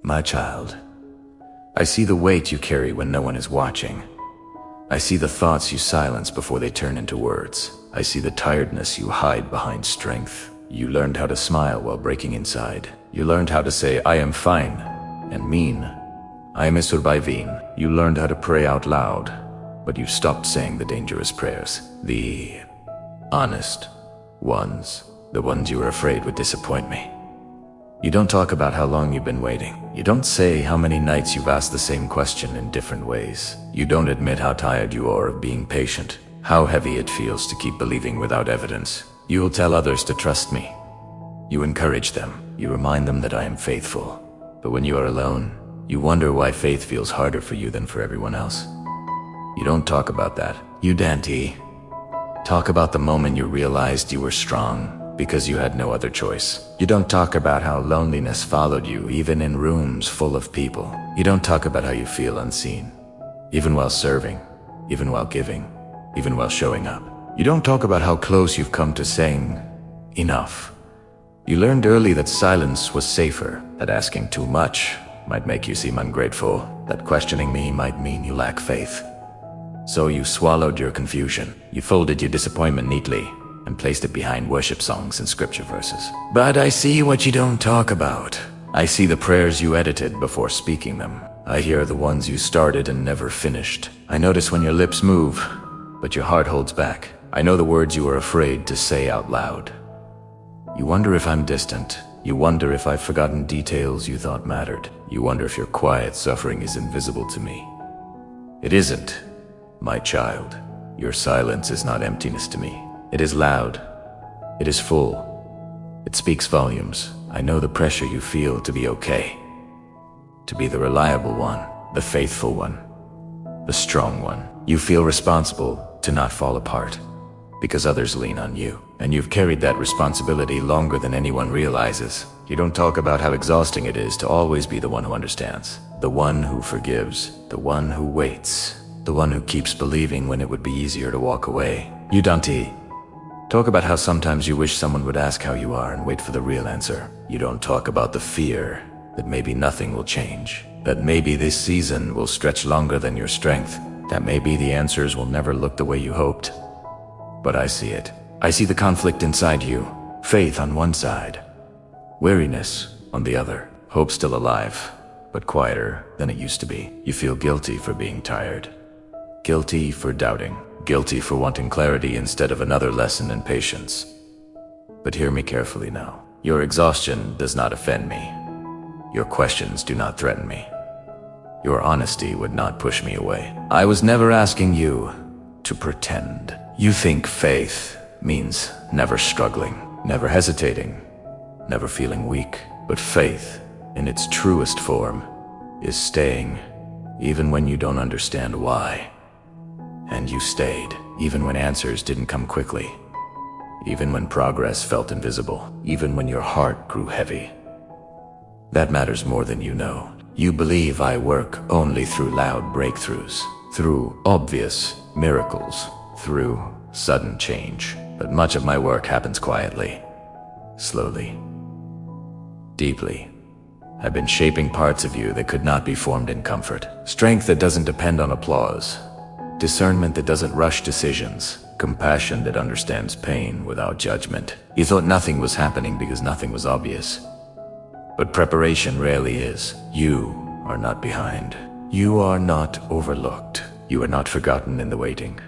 My child, I see the weight you carry when no one is watching. I see the thoughts you silence before they turn into words. I see the tiredness you hide behind strength. You learned how to smile while breaking inside. You learned how to say, I am fine, and mean, I am surviving. You learned how to pray out loud, but you stopped saying the dangerous prayers. The honest ones. The ones you were afraid would disappoint me. You don't talk about how long you've been waiting. You don't say how many nights you've asked the same question in different ways. You don't admit how tired you are of being patient, how heavy it feels to keep believing without evidence. You will tell others to trust me. You encourage them. You remind them that I am faithful. But when you are alone, you wonder why faith feels harder for you than for everyone else. You don't talk about that. You, Dante, talk about the moment you realized you were strong because you had no other choice. You don't talk about how loneliness followed you even in rooms full of people. You don't talk about how you feel unseen, even while serving, even while giving, even while showing up. You don't talk about how close you've come to saying enough. You learned early that silence was safer, that asking too much might make you seem ungrateful, that questioning me might mean you lack faith. So you swallowed your confusion. You folded your disappointment neatly and placed it behind worship songs and scripture verses. But I see what you don't talk about. I see the prayers you edited before speaking them. I hear the ones you started and never finished. I notice when your lips move, but your heart holds back. I know the words you are afraid to say out loud. You wonder if I'm distant. You wonder if I've forgotten details you thought mattered. You wonder if your quiet suffering is invisible to me. It isn't, my child. Your silence is not emptiness to me. It is loud. It is full. It speaks volumes. I know the pressure you feel to be okay. To be the reliable one, the faithful one, the strong one. You feel responsible to not fall apart because others lean on you. And you've carried that responsibility longer than anyone realizes. You don't talk about how exhausting it is to always be the one who understands, the one who forgives, the one who waits, the one who keeps believing when it would be easier to walk away. You, Dante, talk about how sometimes you wish someone would ask how you are and wait for the real answer. You don't talk about the fear that maybe nothing will change, that maybe this season will stretch longer than your strength, that maybe the answers will never look the way you hoped. But I see it. I see the conflict inside you. Faith on one side, weariness on the other. Hope still alive, but quieter than it used to be. You feel guilty for being tired, guilty for doubting, guilty for wanting clarity instead of another lesson in patience. But hear me carefully now. Your exhaustion does not offend me. Your questions do not threaten me. Your honesty would not push me away. I was never asking you to pretend. You think faith means never struggling, never hesitating, never feeling weak. But faith, in its truest form, is staying, even when you don't understand why. And you stayed, even when answers didn't come quickly, even when progress felt invisible, even when your heart grew heavy. That matters more than you know. You believe I work only through loud breakthroughs, through obvious miracles, through sudden change. But much of my work happens quietly, slowly, deeply. I've been shaping parts of you that could not be formed in comfort. Strength that doesn't depend on applause. Discernment that doesn't rush decisions. Compassion that understands pain without judgment. You thought nothing was happening because nothing was obvious. But preparation rarely is. You are not behind. You are not overlooked. You are not forgotten in the waiting.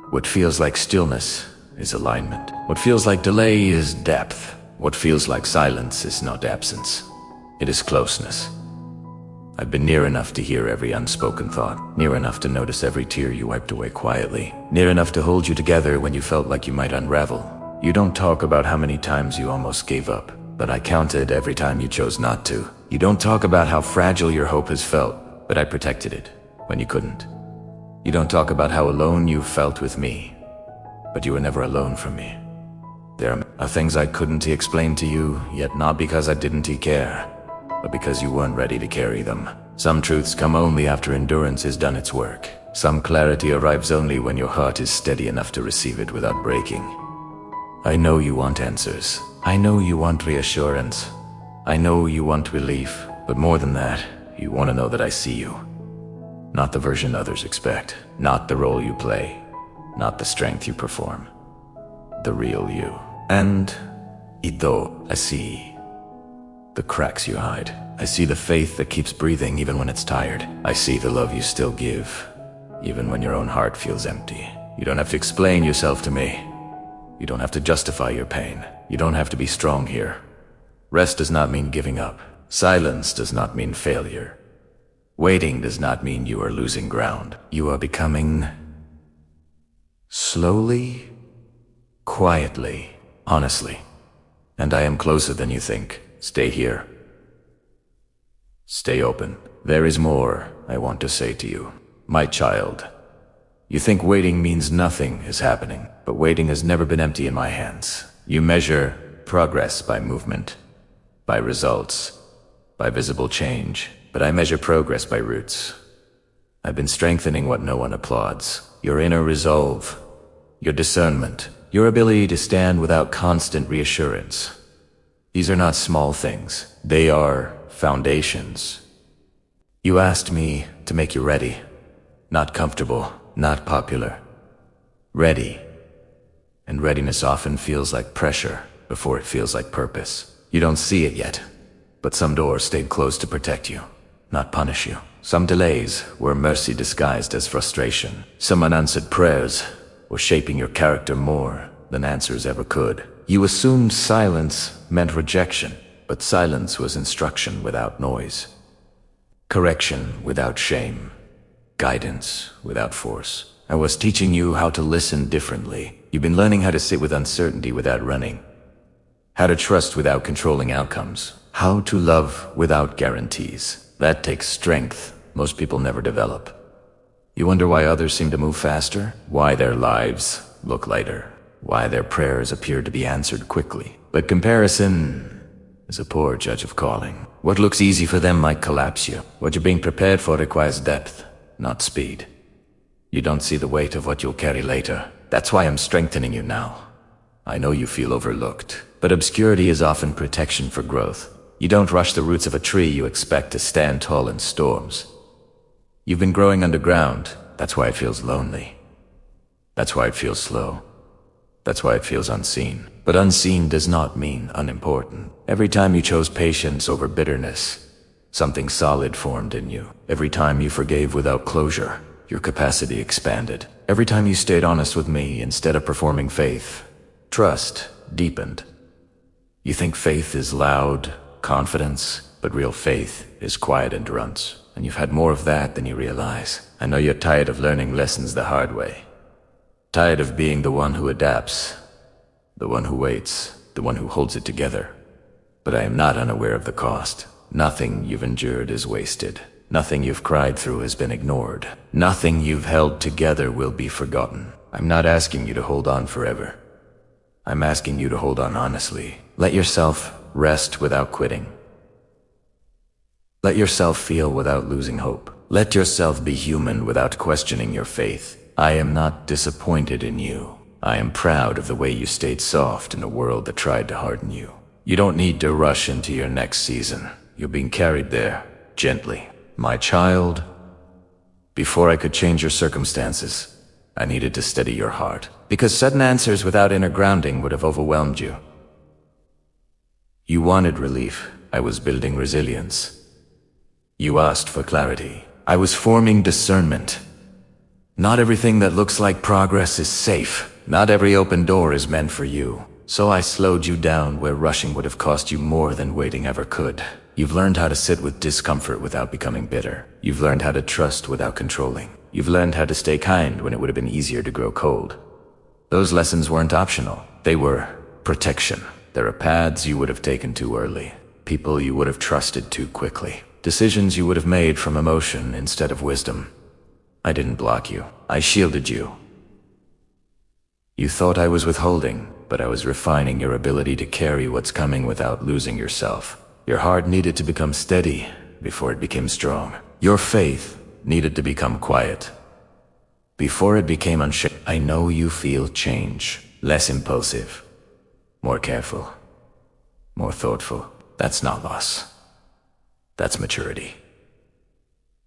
What feels like stillness is alignment. What feels like delay is depth. What feels like silence is not absence. It is closeness. I've been near enough to hear every unspoken thought, near enough to notice every tear you wiped away quietly, near enough to hold you together when you felt like you might unravel. You don't talk about how many times you almost gave up, but I counted every time you chose not to. You don't talk about how fragile your hope has felt, but I protected it when you couldn't. You don't talk about how alone you felt with me, but you were never alone from me. There are things I couldn't explain to you, yet not because I didn't care, but because you weren't ready to carry them. Some truths come only after endurance has done its work. Some clarity arrives only when your heart is steady enough to receive it without breaking. I know you want answers. I know you want reassurance. I know you want relief. But more than that, you want to know that I see you. Not the version others expect, not the role you play, not the strength you perform. The real you. And, Ito, I see the cracks you hide. I see the faith that keeps breathing even when it's tired. I see the love you still give, even when your own heart feels empty. You don't have to explain yourself to me. You don't have to justify your pain. You don't have to be strong here. Rest does not mean giving up. Silence does not mean failure. Waiting does not mean you are losing ground. You are becoming slowly, quietly, honestly. And I am closer than you think. Stay here. Stay open. There is more I want to say to you. My child, you think waiting means nothing is happening, but waiting has never been empty in my hands. You measure progress by movement, by results, by visible change, but I measure progress by roots. I've been strengthening what no one applauds. Your inner resolve, your discernment, your ability to stand without constant reassurance. These are not small things. They are foundations. You asked me to make you ready. Not comfortable, not popular. Ready. And readiness often feels like pressure before it feels like purpose. You don't see it yet, but some doors stayed closed to protect you, not punish you. Some delays were mercy disguised as frustration. Some unanswered prayers were shaping your character more than answers ever could. You assumed silence meant rejection, but silence was instruction without noise. Correction without shame. Guidance without force. I was teaching you how to listen differently. You've been learning how to sit with uncertainty without running. How to trust without controlling outcomes. How to love without guarantees. That takes strength most people never develop. You wonder why others seem to move faster? Why their lives look lighter? Why their prayers appear to be answered quickly? But comparison is a poor judge of calling. What looks easy for them might collapse you. What you're being prepared for requires depth, not speed. You don't see the weight of what you'll carry later. That's why I'm strengthening you now. I know you feel overlooked, but obscurity is often protection for growth. You don't rush the roots of a tree you expect to stand tall in storms. You've been growing underground. That's why it feels lonely. That's why it feels slow. That's why it feels unseen. But unseen does not mean unimportant. Every time you chose patience over bitterness, something solid formed in you. Every time you forgave without closure, your capacity expanded. Every time you stayed honest with me instead of performing faith, trust deepened. You think faith is loud, confidence, but real faith is quiet endurance. And you've had more of that than you realize. I know you're tired of learning lessons the hard way. Tired of being the one who adapts, the one who waits, the one who holds it together. But I am not unaware of the cost. Nothing you've endured is wasted. Nothing you've cried through has been ignored. Nothing you've held together will be forgotten. I'm not asking you to hold on forever. I'm asking you to hold on honestly. Let yourself rest without quitting. Let yourself feel without losing hope. Let yourself be human without questioning your faith. I am not disappointed in you. I am proud of the way you stayed soft in a world that tried to harden you. You don't need to rush into your next season. You're being carried there, gently. My child, before I could change your circumstances, I needed to steady your heart. Because sudden answers without inner grounding would have overwhelmed you. You wanted relief. I was building resilience. You asked for clarity. I was forming discernment. Not everything that looks like progress is safe. Not every open door is meant for you. So I slowed you down where rushing would have cost you more than waiting ever could. You've learned how to sit with discomfort without becoming bitter. You've learned how to trust without controlling. You've learned how to stay kind when it would have been easier to grow cold. Those lessons weren't optional. They were protection. There are paths you would have taken too early. People you would have trusted too quickly. Decisions you would have made from emotion instead of wisdom. I didn't block you. I shielded you. You thought I was withholding, but I was refining your ability to carry what's coming without losing yourself. Your heart needed to become steady before it became strong. Your faith needed to become quiet before it became unshaken. I know you feel change. Less impulsive. More careful. More thoughtful. That's not loss. That's maturity.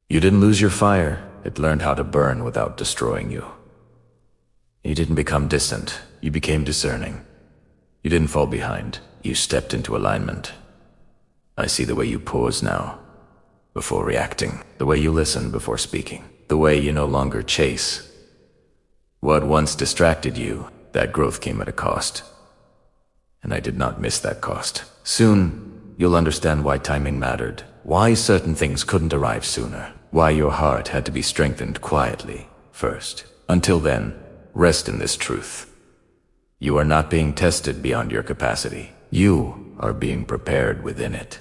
You didn't lose your fire, it learned how to burn without destroying you. You didn't become distant, you became discerning. You didn't fall behind, you stepped into alignment. I see the way you pause now, before reacting, the way you listen before speaking, the way you no longer chase. What once distracted you, that growth came at a cost. And I did not miss that cost. Soon, you'll understand why timing mattered, why certain things couldn't arrive sooner, why your heart had to be strengthened quietly first. Until then, rest in this truth. You are not being tested beyond your capacity. You are being prepared within it.